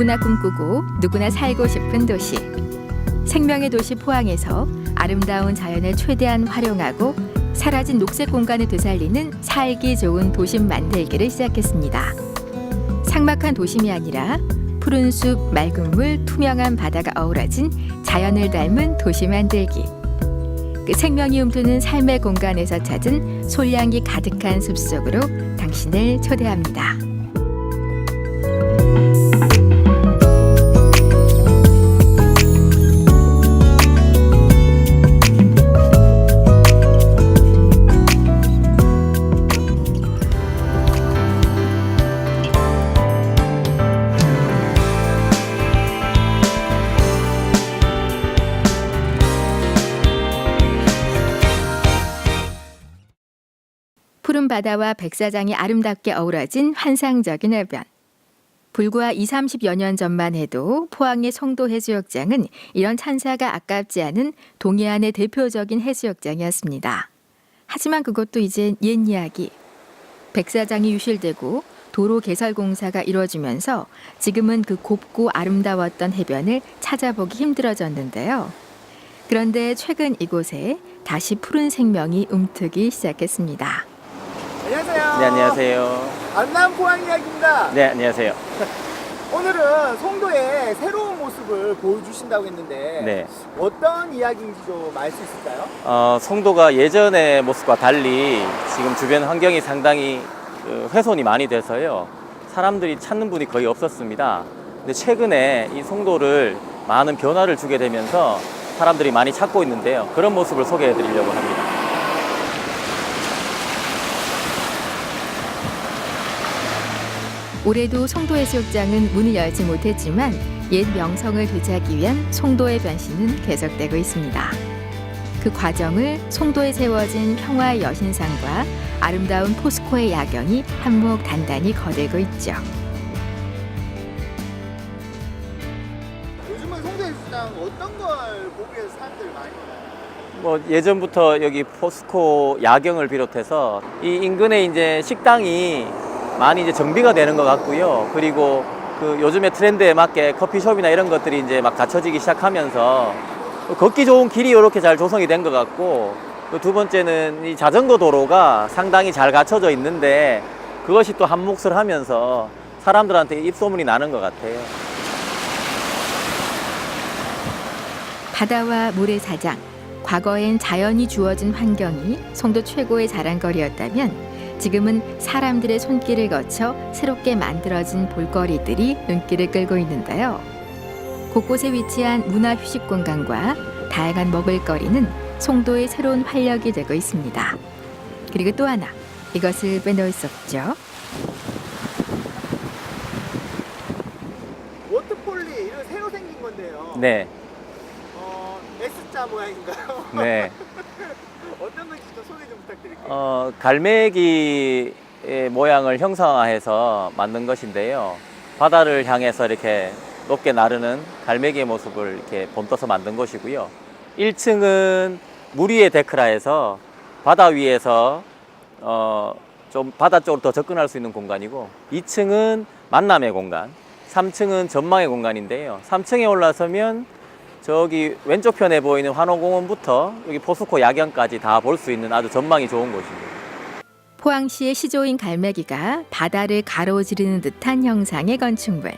누구나 꿈꾸고 누구나 살고 싶은 도시. 생명의 도시 포항에서 아름다운 자연을 최대한 활용하고 사라진 녹색 공간을 되살리는 살기 좋은 도심 만들기를 시작했습니다. 삭막한 도심이 아니라 푸른 숲, 맑은 물, 투명한 바다가 어우러진 자연을 닮은 도시 만들기. 그 생명이 움트는 삶의 공간에서 찾은 솔향기 가득한 숲속으로 당신을 초대합니다. 푸른 바다와 백사장이 아름답게 어우러진 환상적인 해변. 불과 20, 30여 년 전만 해도 포항의 송도 해수욕장은 이런 찬사가 아깝지 않은 동해안의 대표적인 해수욕장이었습니다. 하지만 그것도 이젠 옛 이야기. 백사장이 유실되고 도로 개설 공사가 이루어지면서 지금은 그 곱고 아름다웠던 해변을 찾아보기 힘들어졌는데요. 그런데 최근 이곳에 다시 푸른 생명이 움트기 시작했습니다. 안녕하세요. 네, 안녕하세요. 안남 포항 이야기입니다. 네, 안녕하세요. 오늘은 송도의 새로운 모습을 보여주신다고 했는데 네. 어떤 이야기인지 좀 알 수 있을까요? 송도가 예전의 모습과 달리 지금 주변 환경이 상당히 훼손이 많이 돼서요. 사람들이 찾는 분이 거의 없었습니다. 근데 최근에 이 송도를 많은 변화를 주게 되면서 사람들이 많이 찾고 있는데요. 그런 모습을 소개해 드리려고 합니다. 올해도 송도해수욕장은 문을 열지 못했지만 옛 명성을 되찾기 위한 송도의 변신은 계속되고 있습니다. 그 과정을 송도에 세워진 평화의 여신상과 아름다운 포스코의 야경이 한몫 단단히 거들고 있죠. 요즘은 송도해수욕장 어떤 걸 보기 위해서 사람들이 많이 오나요? 뭐 예전부터 여기 포스코 야경을 비롯해서 이 인근에 이제 식당이 많이 이제 정비가 되는 것 같고요. 그리고 그 요즘의 트렌드에 맞게 커피숍이나 이런 것들이 이제 막 갖춰지기 시작하면서 걷기 좋은 길이 이렇게 잘 조성이 된 것 같고, 두 번째는 이 자전거 도로가 상당히 잘 갖춰져 있는데 그것이 또 한 몫을 하면서 사람들한테 입소문이 나는 것 같아요. 바다와 모래사장, 과거엔 자연이 주어진 환경이 송도 최고의 자랑거리였다면 지금은 사람들의 손길을 거쳐 새롭게 만들어진 볼거리들이 눈길을 끌고 있는데요. 곳곳에 위치한 문화휴식 공간과 다양한 먹을거리는 송도의 새로운 활력이 되고 있습니다. 그리고 또 하나, 이것을 빼놓을 수 없죠. 워터폴리 이런 새로 생긴 건데요. 네, S자 모양인가요? 네. 어떤 건지 좀 소개 좀 부탁드릴게요. 갈매기의 모양을 형상화해서 만든 것인데요. 바다를 향해서 이렇게 높게 나르는 갈매기의 모습을 이렇게 본떠서 만든 것이고요. 1층은 물 위의 데크라 해서 바다 위에서 좀 바다 쪽으로 더 접근할 수 있는 공간이고, 2층은 만남의 공간, 3층은 전망의 공간인데요. 3층에 올라서면 저기 왼쪽 편에 보이는 환호공원부터 여기 포스코 야경까지 다 볼 수 있는 아주 전망이 좋은 곳입니다. 포항시의 시조인 갈매기가 바다를 가로지르는 듯한 형상의 건축물.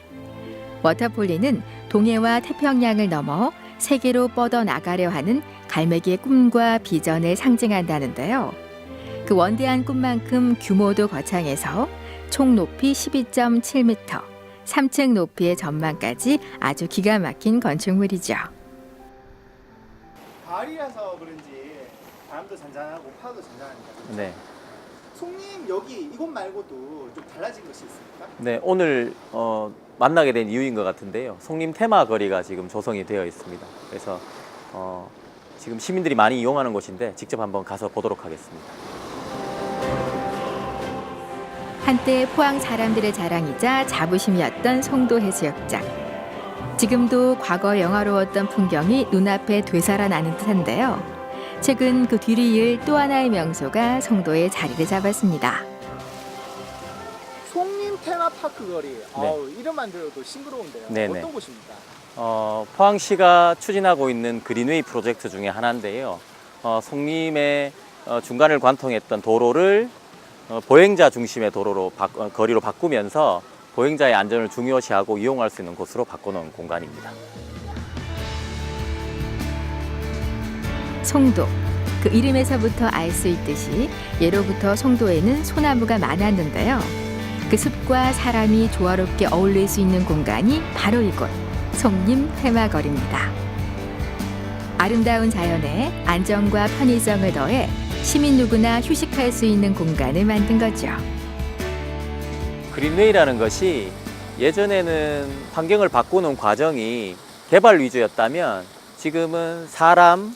워터폴리는 동해와 태평양을 넘어 세계로 뻗어나가려 하는 갈매기의 꿈과 비전을 상징한다는데요. 그 원대한 꿈만큼 규모도 거창해서 총 높이 12.7m, 3층 높이의 전망까지 아주 기가 막힌 건축물이죠. 가을이라서 그런지 바람도 잔잔하고 파도도 잔잔합니다. 그렇죠? 네. 송님 여기 이곳 말고도 좀 달라진 것이 있습니까? 네, 오늘 만나게 된 이유인 것 같은데요. 송림 테마 거리가 지금 조성이 되어 있습니다. 그래서 지금 시민들이 많이 이용하는 곳인데 직접 한번 가서 보도록 하겠습니다. 한때 포항 사람들의 자랑이자 자부심이었던 송도 해수욕장. 지금도 과거 영화로웠던 풍경이 눈앞에 되살아나는 듯한데요. 최근 그 뒤를 이을 또 하나의 명소가 송도에 자리를 잡았습니다. 송림 테마 파크 거리. 아우, 이름만 들어도 싱그러운데요. 네네. 어떤 곳입니까? 포항시가 추진하고 있는 그린웨이 프로젝트 중에 하나인데요. 송림의 중간을 관통했던 도로를 보행자 중심의 도로로 거리로 바꾸면서 보행자의 안전을 중요시하고 이용할 수 있는 곳으로 바꿔놓은 공간입니다. 송도. 그 이름에서부터 알 수 있듯이 예로부터 송도에는 소나무가 많았는데요. 그 숲과 사람이 조화롭게 어울릴 수 있는 공간이 바로 이곳 송림 테마거리입니다. 아름다운 자연에 안정과 편의성을 더해 시민 누구나 휴식할 수 있는 공간을 만든 거죠. 그린웨이라는 것이 예전에는 환경을 바꾸는 과정이 개발 위주였다면 지금은 사람,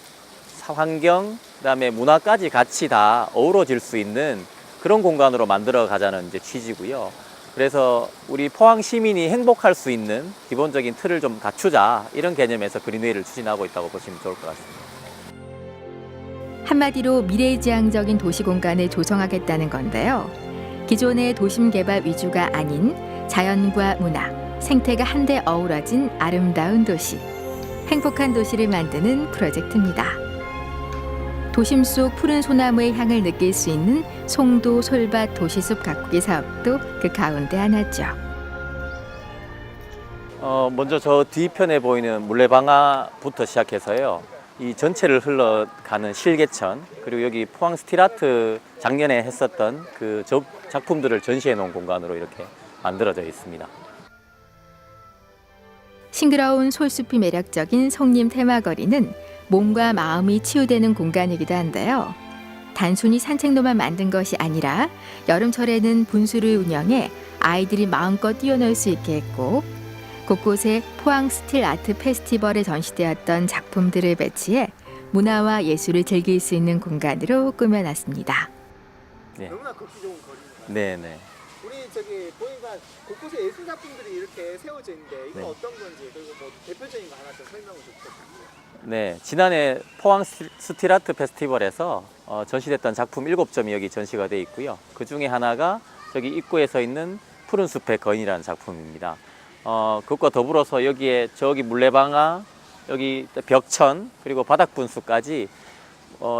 환경, 그다음에 문화까지 같이 다 어우러질 수 있는 그런 공간으로 만들어 가자는 이제 취지고요. 그래서 우리 포항 시민이 행복할 수 있는 기본적인 틀을 좀 갖추자 이런 개념에서 그린웨이를 추진하고 있다고 보시면 좋을 것 같습니다. 한마디로 미래지향적인 도시 공간을 조성하겠다는 건데요. 기존의 도심 개발 위주가 아닌 자연과 문화, 생태가 한데 어우러진 아름다운 도시, 행복한 도시를 만드는 프로젝트입니다. 도심 속 푸른 소나무의 향을 느낄 수 있는 송도 솔밭 도시숲 가꾸기 사업도 그 가운데 하나죠. 먼저 저 뒤편에 보이는 물레방아부터 시작해서요. 이 전체를 흘러가는 실개천, 그리고 여기 포항 스틸아트 작년에 했었던 그 작품들을 전시해 놓은 공간으로 이렇게 만들어져 있습니다. 싱그러운 솔숲이 매력적인 송림 테마거리는 몸과 마음이 치유되는 공간이기도 한데요. 단순히 산책로만 만든 것이 아니라 여름철에는 분수를 운영해 아이들이 마음껏 뛰어놀 수 있게 했고 곳곳에 포항 스틸 아트 페스티벌에 전시되었던 작품들을 배치해 문화와 예술을 즐길 수 있는 공간으로 꾸며놨습니다. 네. 너무나 걷기 좋은 거리입니다. 네네. 우리 저기 보니까 곳곳에 예술 작품들이 이렇게 세워져 있는데 이건 네. 어떤 건지 그리고 뭐 대표적인 거 하나 좀 설명을 좀 부탁드립니다. 네, 지난해 포항 스틸아트 페스티벌에서 전시됐던 작품 7점이 여기 전시가 되어 있고요. 그 중에 하나가 저기 입구에 서 있는 푸른 숲의 거인이라는 작품입니다. 그것과 더불어서 여기에 저기 물레방아, 여기 벽천, 그리고 바닥 분수까지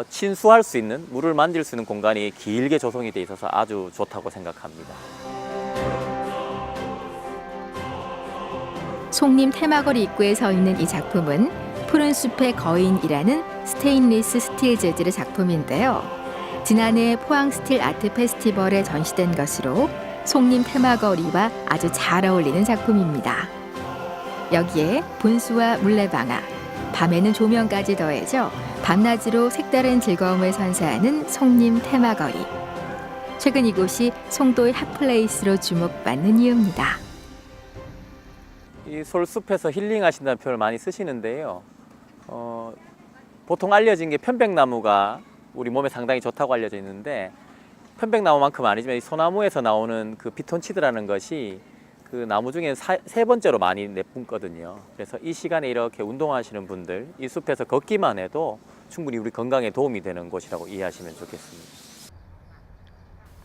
친수할 수 있는, 물을 만질 수 있는 공간이 길게 조성이 되어 있어서 아주 좋다고 생각합니다. 송림 테마거리 입구에 서 있는 이 작품은 푸른 숲의 거인이라는 스테인리스 스틸 재질의 작품인데요. 지난해 포항 스틸 아트 페스티벌에 전시된 것으로 송림 테마거리와 아주 잘 어울리는 작품입니다. 여기에 분수와 물레방아, 밤에는 조명까지 더해져 밤낮으로 색다른 즐거움을 선사하는 송림 테마거리. 최근 이곳이 송도의 핫플레이스로 주목받는 이유입니다. 이 솔숲에서 힐링하신다는 표현을 많이 쓰시는데요. 보통 알려진 게 편백나무가 우리 몸에 상당히 좋다고 알려져 있는데 편백나무만큼 아니지만 이 소나무에서 나오는 그 피톤치드라는 것이 그 나무 중에 세 번째로 많이 내뿜거든요. 그래서 이 시간에 이렇게 운동하시는 분들, 이 숲에서 걷기만 해도 충분히 우리 건강에 도움이 되는 곳이라고 이해하시면 좋겠습니다.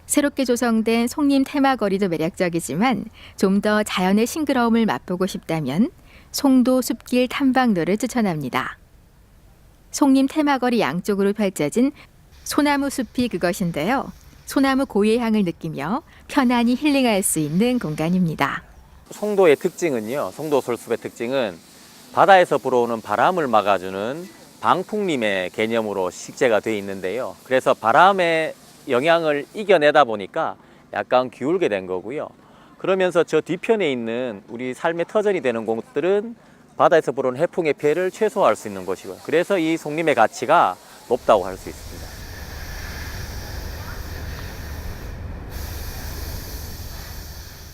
새롭게 조성된 송림 테마거리도 매력적이지만 좀 더 자연의 싱그러움을 맛보고 싶다면 송도 숲길 탐방로를 추천합니다. 송림 테마거리 양쪽으로 펼쳐진 소나무 숲이 그것인데요. 소나무 고유의 향을 느끼며 편안히 힐링할 수 있는 공간입니다. 송도의 특징은요. 송도 솔숲의 특징은 바다에서 불어오는 바람을 막아주는 방풍림의 개념으로 식재가 되어 있는데요. 그래서 바람의 영향을 이겨내다 보니까 약간 기울게 된 거고요. 그러면서 저 뒤편에 있는 우리 삶의 터전이 되는 곳들은 바다에서 불어오는 해풍의 피해를 최소화할 수 있는 곳이고요. 그래서 이 송림의 가치가 높다고 할 수 있습니다.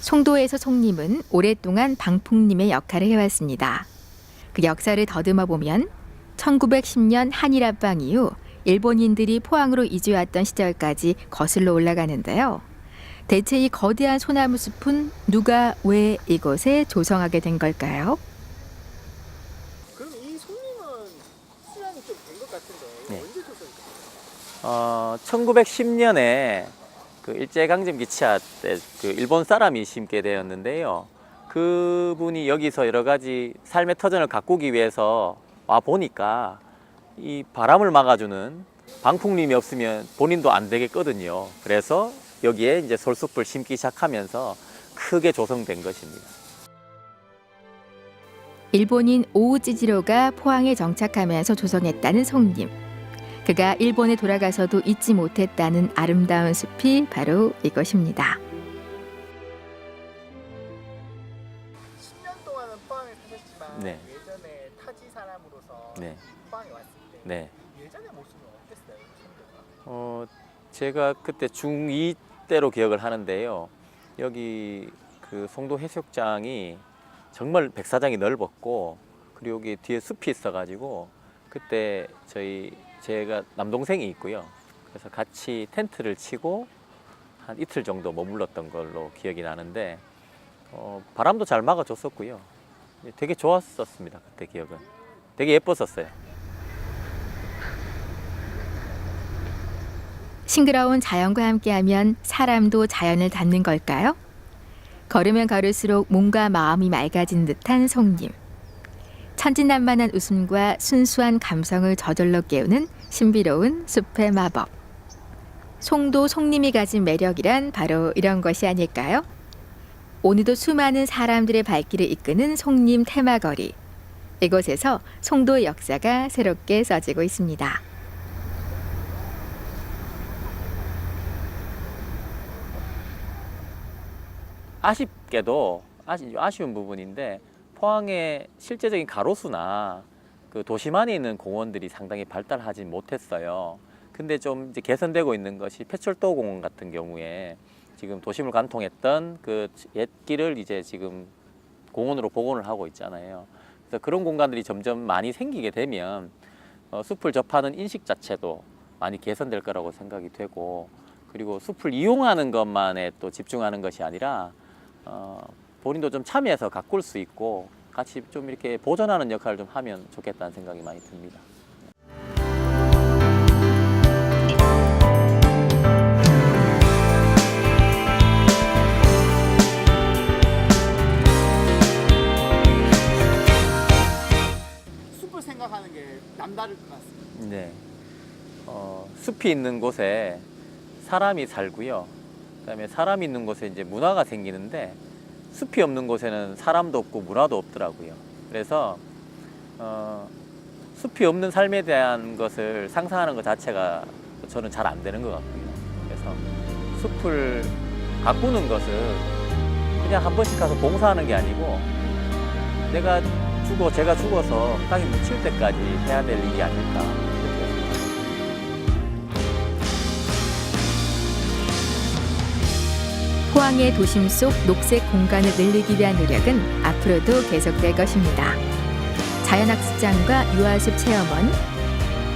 송도에서 송림은 오랫동안 방풍림의 역할을 해왔습니다. 그 역사를 더듬어 보면 1910년 한일 합방 이후 일본인들이 포항으로 이주해왔던 시절까지 거슬러 올라가는데요. 대체 이 거대한 소나무 숲은 누가 왜 이곳에 조성하게 된 걸까요? 그럼 이 송림은 수량이 좀 된 것 같은데 네. 언제 조성이 됐어요? 1910년에 그 일제강점기 치하 때 그 일본 사람이 심게 되었는데요. 그분이 여기서 여러 가지 삶의 터전을 가꾸기 위해서 와 보니까 이 바람을 막아주는 방풍림이 없으면 본인도 안 되겠거든요. 그래서 여기에 이제 솔숲을 심기 시작하면서 크게 조성된 것입니다. 일본인 오우찌지로가 포항에 정착하면서 조성했다는 송림. 그가 일본에 돌아가서도 잊지 못했다는 아름다운 숲이 바로 이것입니다. 10년 동안은 포항에 사셨지만 네. 예전에 타지 사람으로서 네. 포항에 왔을 때 네. 예전의 모습은 어땠어요? 송도가? 제가 그때 중2 때로 기억을 하는데요. 여기 그 송도 해수욕장이 정말 백사장이 넓었고, 그리고 여기 뒤에 숲이 있어가지고 그때 제가 남동생이 있고요. 그래서 같이 텐트를 치고 한 이틀 정도 머물렀던 걸로 기억이 나는데 바람도 잘 막아줬었고요. 되게 좋았었습니다. 그때 기억은. 되게 예뻤었어요. 싱그러운 자연과 함께하면 사람도 자연을 닮는 걸까요? 걸으면 걸을수록 몸과 마음이 맑아진 듯한 송림. 천진난만한 웃음과 순수한 감성을 저절로 깨우는 신비로운 숲의 마법. 송도 송림이 가진 매력이란 바로 이런 것이 아닐까요? 오늘도 수많은 사람들의 발길을 이끄는 송림 테마거리. 이곳에서 송도의 역사가 새롭게 써지고 있습니다. 아쉽게도 아쉬운 부분인데, 포항의 실제적인 가로수나 그 도심 안에 있는 공원들이 상당히 발달하지 못했어요. 근데 좀 이제 개선되고 있는 것이 패철도 공원 같은 경우에 지금 도심을 관통했던 그 옛 길을 이제 지금 공원으로 복원을 하고 있잖아요. 그래서 그런 공간들이 점점 많이 생기게 되면 숲을 접하는 인식 자체도 많이 개선될 거라고 생각이 되고, 그리고 숲을 이용하는 것만에 또 집중하는 것이 아니라 본인도 좀 참여해서 가꿀 수 있고 같이 좀 이렇게 보존하는 역할을 좀 하면 좋겠다는 생각이 많이 듭니다. 숲을 생각하는 게 남다를 것 같습니다. 네. 숲이 있는 곳에 사람이 살고요. 그다음에 사람이 있는 곳에 이제 문화가 생기는데, 숲이 없는 곳에는 사람도 없고 문화도 없더라고요. 그래서 숲이 없는 삶에 대한 것을 상상하는 것 자체가 저는 잘 안 되는 것 같고요. 그래서 숲을 가꾸는 것은 그냥 한 번씩 가서 봉사하는 게 아니고, 제가 죽어서 땅에 묻힐 때까지 해야 될 일이 아닐까. 포항의 도심 속 녹색 공간을 늘리기 위한 노력은 앞으로도 계속될 것입니다. 자연학습장과 유아숲 체험원,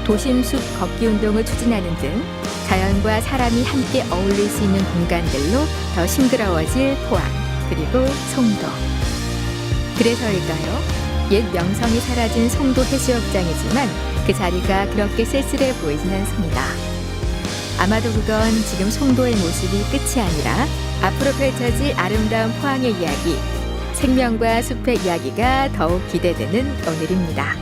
도심숲 걷기 운동을 추진하는 등 자연과 사람이 함께 어울릴 수 있는 공간들로 더 싱그러워질 포항, 그리고 송도. 그래서일까요? 옛 명성이 사라진 송도 해수욕장이지만 그 자리가 그렇게 쓸쓸해 보이진 않습니다. 아마도 그건 지금 송도의 모습이 끝이 아니라 앞으로 펼쳐질 아름다운 포항의 이야기, 생명과 숲의 이야기가 더욱 기대되는 오늘입니다.